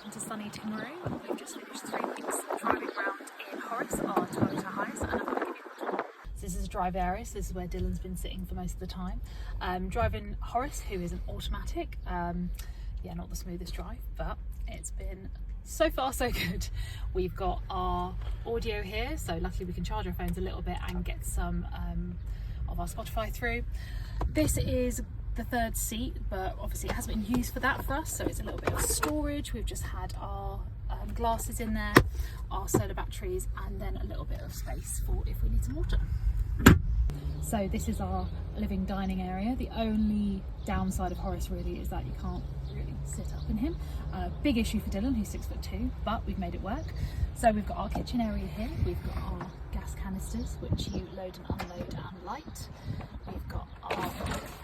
welcome to sunny Timaru. We've just finished 3 weeks driving around in Horace, our Toyota Hiace, and I'm going to give you a tour. So this is a drive area, so this is where Dillon's been sitting for most of the time. Driving Horace, who is an automatic. Yeah, not the smoothest drive, but it's been so far so good. We've got our audio here, so luckily we can charge our phones a little bit and get some of our Spotify through. This is the third seat, but obviously it hasn't been used for that for us, so it's a little bit of storage. We've just had our glasses in there, our solar batteries, and then a little bit of space for if we need some water. So this is our living dining area. The only downside of Horace really is that you can't really sit up in him. Big issue for Dillon, who's 6'2", but we've made it work. So we've got our kitchen area here. We've got our gas canisters, which you load and unload and light. We've got our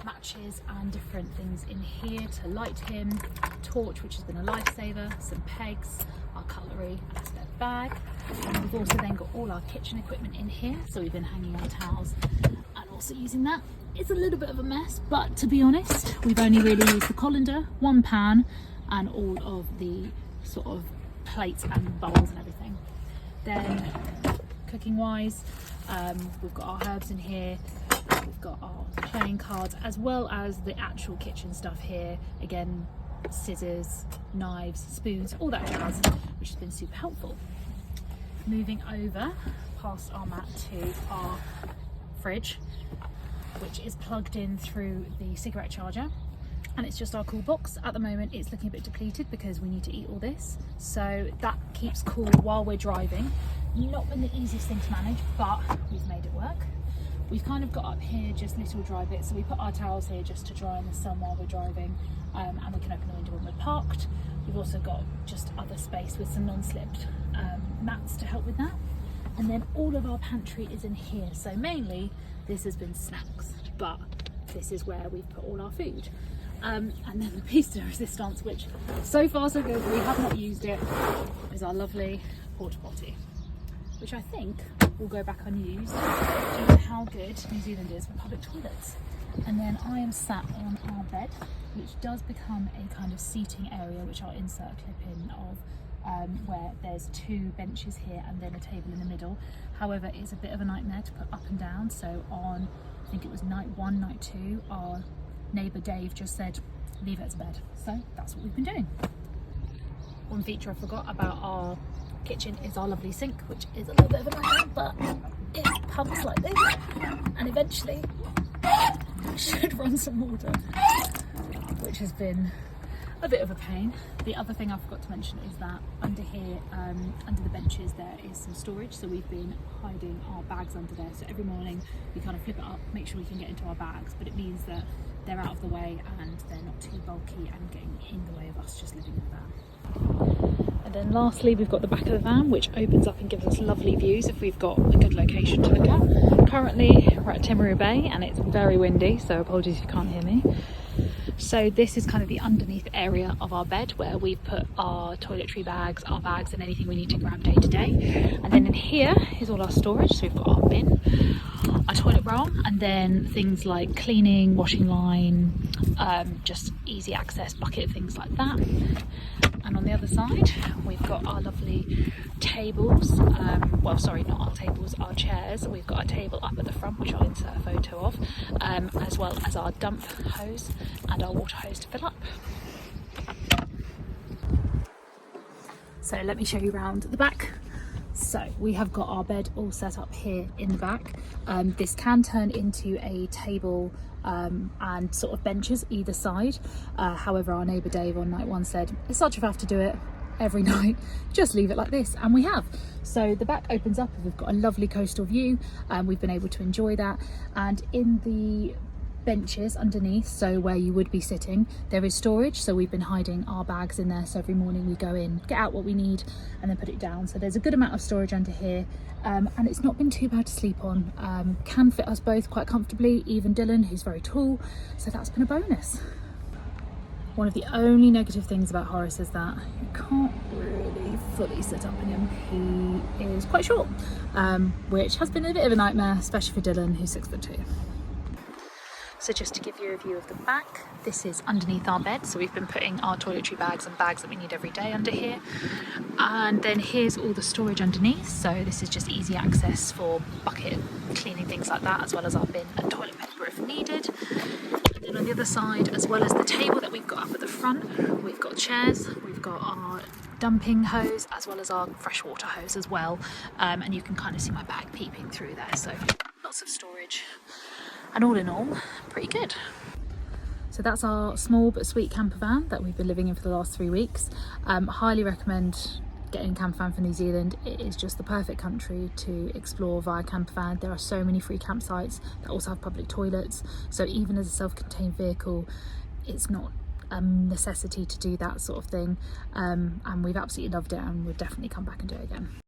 matches and different things in here to light him. Torch, which has been a lifesaver. Some pegs, our cutlery, and a spare bag. And we've also then got all our kitchen equipment in here. So we've been hanging our towels and also using that. It's a little bit of a mess, but to be honest, we've only really used the colander, one pan, and all of the sort of plates and bowls and everything. Then cooking wise, we've got our herbs in here, we've got our playing cards, as well as the actual kitchen stuff here. Again, scissors, knives, spoons, all that jazz, which has been super helpful. Moving over past our mat to our fridge, which is plugged in through the cigarette charger, and it's just our cool box. At the moment it's looking a bit depleted because we need to eat all this, so that keeps cool while we're driving. Not been the easiest thing to manage, but we've made it work. We've kind of got up here just little dry bits, so we put our towels here just to dry in the sun while we're driving, and we can open the window when we're parked. We've also got just other space with some non-slipped mats to help with that. And then all of our pantry is in here, so mainly this has been snacks, but this is where we've put all our food. And then the piece de resistance, which so far so good, we have not used it, is our lovely porta potty, which I think will go back unused due to how good New Zealand is for public toilets. And then I am sat on our bed, which does become a kind of seating area, which I'll insert a clip in of, where there's 2 benches here and then a table in the middle. However, it's a bit of a nightmare to put up and down, so on, I think it was night 1, night 2, our neighbour Dave just said leave it as a bed, so that's what we've been doing. One feature I forgot about our kitchen is our lovely sink, which is a little bit of a nightmare, but it pumps like this and eventually should run some water, which has been a bit of a pain. The other thing I forgot to mention is that under here, under the benches, there is some storage, so we've been hiding our bags under there, so every morning we kind of flip it up, make sure we can get into our bags, but it means that they're out of the way and they're not too bulky and getting in the way of us just living in the van. And then lastly, we've got the back of the van, which opens up and gives us lovely views if we've got a good location to look at. Currently we're at Timaru Bay and it's very windy, so apologies if you can't hear me. So this is kind of the underneath area of our bed where we've put our toiletry bags, our bags, and anything we need to grab day to day. And then in here is all our storage. So we've got our bin, our toilet roll, and then things like cleaning, washing line, just easy access bucket, things like that. And on the other side, we've got our lovely tables. Well, sorry, not our tables, our chairs. We've got a table up at the front, which I'll insert a photo of, as well as our dump hose and our water hose to fill up. So let me show you around the back. So we have got our bed all set up here in the back. This can turn into a table and sort of benches either side. However, our neighbour Dave on night 1 said, it's such a faff to do it every night, just leave it like this, and we have. So the back opens up and we've got a lovely coastal view, and we've been able to enjoy that. And in the benches underneath, so where you would be sitting, there is storage, so we've been hiding our bags in there, so every morning we go in, get out what we need, and then put it down. So there's a good amount of storage under here, and it's not been too bad to sleep on. Can fit us both quite comfortably, even Dillon, who's very tall, so that's been a bonus. One of the only negative things about Horace is that you can't really fully sit up in him. He is quite short, which has been a bit of a nightmare, especially for Dillon, who's 6'2". So just to give you a view of the back, this is underneath our bed. So we've been putting our toiletry bags and bags that we need every day under here. And then here's all the storage underneath. So this is just easy access for bucket cleaning, things like that, as well as our bin and toilet paper if needed. And then on the other side, as well as the table that we've got up at the front, we've got chairs, we've got our dumping hose, as well as our freshwater hose as well. And you can kind of see my bag peeping through there. So lots of storage. And all in all, pretty good. So that's our small but sweet camper van that we've been living in for the last 3 weeks. Highly recommend getting a camper van for New Zealand. It is just the perfect country to explore via camper van. There are so many free campsites that also have public toilets. So even as a self-contained vehicle, it's not a necessity to do that sort of thing. And we've absolutely loved it and we'll definitely come back and do it again.